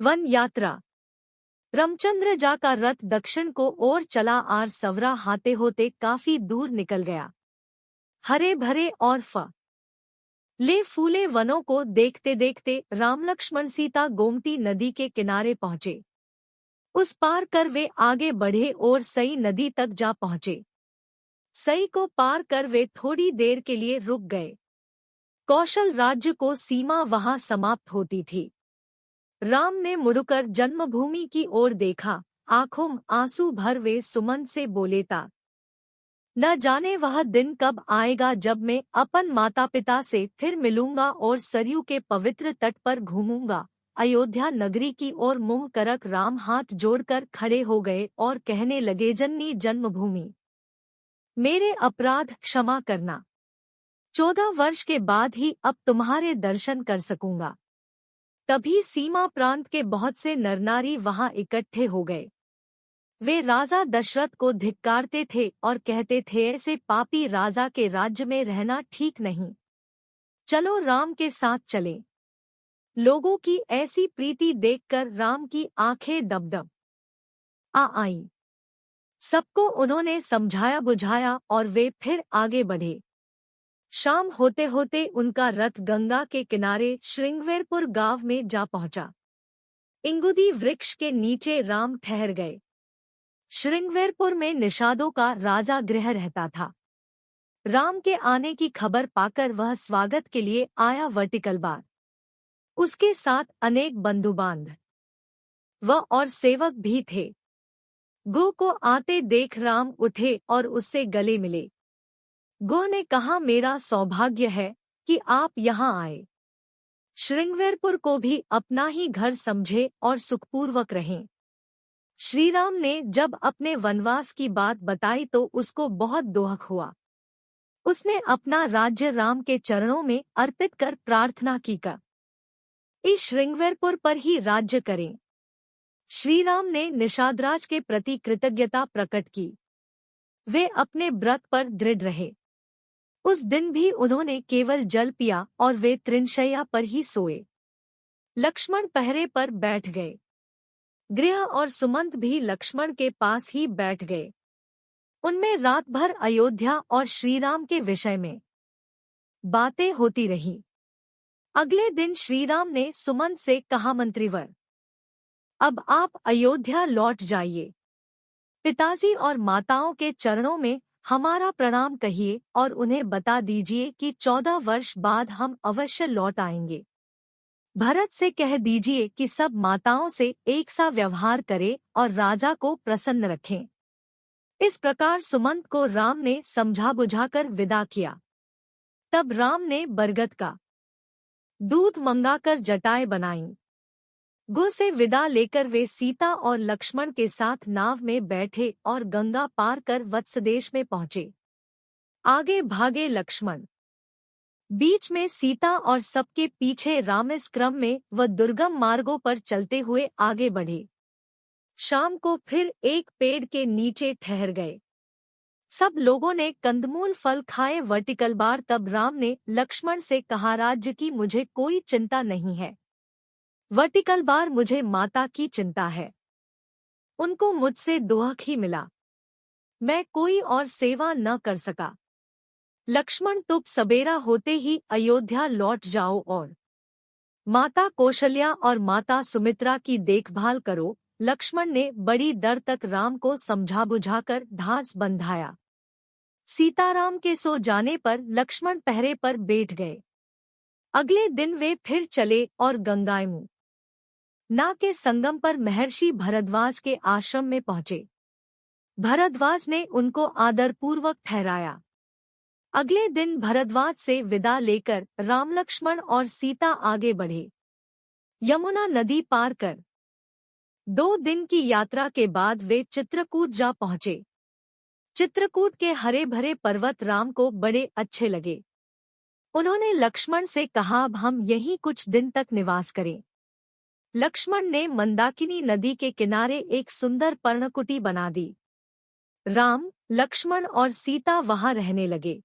One यात्रा। रामचंद्र जा का रथ दक्षिण को ओर चला आर सवरा हाथे होते काफी दूर निकल गया। हरे भरे और ले फूले वनों को देखते देखते राम लक्ष्मण सीता गोमती नदी के किनारे पहुंचे। उस पार कर वे आगे बढ़े और सई नदी तक जा पहुंचे। सई को पार कर वे थोड़ी देर के लिए रुक गए। कौशल राज्य को सीमा वहां समाप्त होती थी। राम ने मुड़कर जन्मभूमि की ओर देखा, आंखों में आंसू भर वे सुमन से बोले ता न जाने वह दिन कब आएगा जब मैं अपन माता पिता से फिर मिलूंगा और सरयू के पवित्र तट पर घूमूंगा। अयोध्या नगरी की ओर मुंह करक राम हाथ जोड़कर खड़े हो गए और कहने लगे, जननी जन्मभूमि, मेरे अपराध क्षमा करना। 14 वर्ष के बाद ही अब तुम्हारे दर्शन कर सकूंगा। तभी सीमा प्रांत के बहुत से नरनारी वहां इकट्ठे हो गए। वे राजा दशरथ को धिक्कारते थे और कहते थे, ऐसे पापी राजा के राज्य में रहना ठीक नहीं, चलो राम के साथ चलें। लोगों की ऐसी प्रीति देखकर राम की आंखें डबडब आईं। सबको उन्होंने समझाया बुझाया और वे फिर आगे बढ़े। शाम होते होते उनका रथ गंगा के किनारे श्रृंगवेरपुर गांव में जा पहुंचा। इंगुदी वृक्ष के नीचे राम ठहर गए। श्रृंगवेरपुर में निषादों का राजा गृह रहता था। राम के आने की खबर पाकर वह स्वागत के लिए आया वर्टिकलबार। उसके साथ अनेक बंधुबांध वह और सेवक भी थे। गो को आते देख राम उठे और उससे गले मिले। गो ने कहा, मेरा सौभाग्य है कि आप यहाँ आए। श्रृंगवेरपुर को भी अपना ही घर समझे और सुखपूर्वक रहें। श्रीराम ने जब अपने वनवास की बात बताई तो उसको बहुत दोहक हुआ। उसने अपना राज्य राम के चरणों में अर्पित कर प्रार्थना की का इस श्रृंगवेरपुर पर ही राज्य करें। श्रीराम ने निषादराज के प्रति कृतज्ञता प्रकट की। वे अपने व्रत पर दृढ़ रहे। उस दिन भी उन्होंने केवल जल पिया और वे तृणशैया पर ही सोए। लक्ष्मण पहरे पर बैठ गए। गृह और सुमंत भी लक्ष्मण के पास ही बैठ गए। उनमें रात भर अयोध्या और श्रीराम के विषय में बातें होती रही। अगले दिन श्रीराम ने सुमंत से कहा, मंत्रीवर, अब आप अयोध्या लौट जाइए। पिताजी और माताओं के चरणों में हमारा प्रणाम कहिए और उन्हें बता दीजिए कि 14 वर्ष बाद हम अवश्य लौट आएंगे। भरत से कह दीजिए कि सब माताओं से एक सा व्यवहार करे और राजा को प्रसन्न रखें। इस प्रकार सुमंत को राम ने समझा बुझाकर विदा किया। तब राम ने बरगद का दूध मंगाकर जटाएं बनाईं। गो से विदा लेकर वे सीता और लक्ष्मण के साथ नाव में बैठे और गंगा पार कर वत्सदेश में पहुंचे। आगे भागे लक्ष्मण, बीच में सीता और सबके पीछे राम। इस क्रम में वह दुर्गम मार्गों पर चलते हुए आगे बढ़े। शाम को फिर एक पेड़ के नीचे ठहर गए। सब लोगों ने कंदमूल फल खाए। वर्टिकलबार तब राम ने लक्ष्मण से कहा, राज्य की मुझे कोई चिंता नहीं है। वर्टिकलबार, मुझे माता की चिंता है। उनको मुझसे दोहक ही मिला। मैं कोई और सेवा न कर सका। लक्ष्मण, तुम सबेरा होते ही अयोध्या लौट जाओ और माता कौशल्या और माता सुमित्रा की देखभाल करो। लक्ष्मण ने बड़ी देर तक राम को समझा बुझाकर ढांस बंधाया। सीताराम के सो जाने पर लक्ष्मण पहरे पर बैठ गए। अगले दिन वे फिर चले और गंगायमुना के संगम पर महर्षि भरद्वाज के आश्रम में पहुंचे। भरद्वाज ने उनको आदरपूर्वक ठहराया। अगले दिन भरद्वाज से विदा लेकर राम, लक्ष्मण और सीता आगे बढ़े। यमुना नदी पार कर 2 दिन की यात्रा के बाद वे चित्रकूट जा पहुंचे। चित्रकूट के हरे भरे पर्वत राम को बड़े अच्छे लगे। उन्होंने लक्ष्मण से कहा, अब हम यहीं कुछ दिन तक निवास करें। लक्ष्मण ने मंदाकिनी नदी के किनारे एक सुंदर पर्णकुटी बना दी। राम, लक्ष्मण और सीता वहां रहने लगे।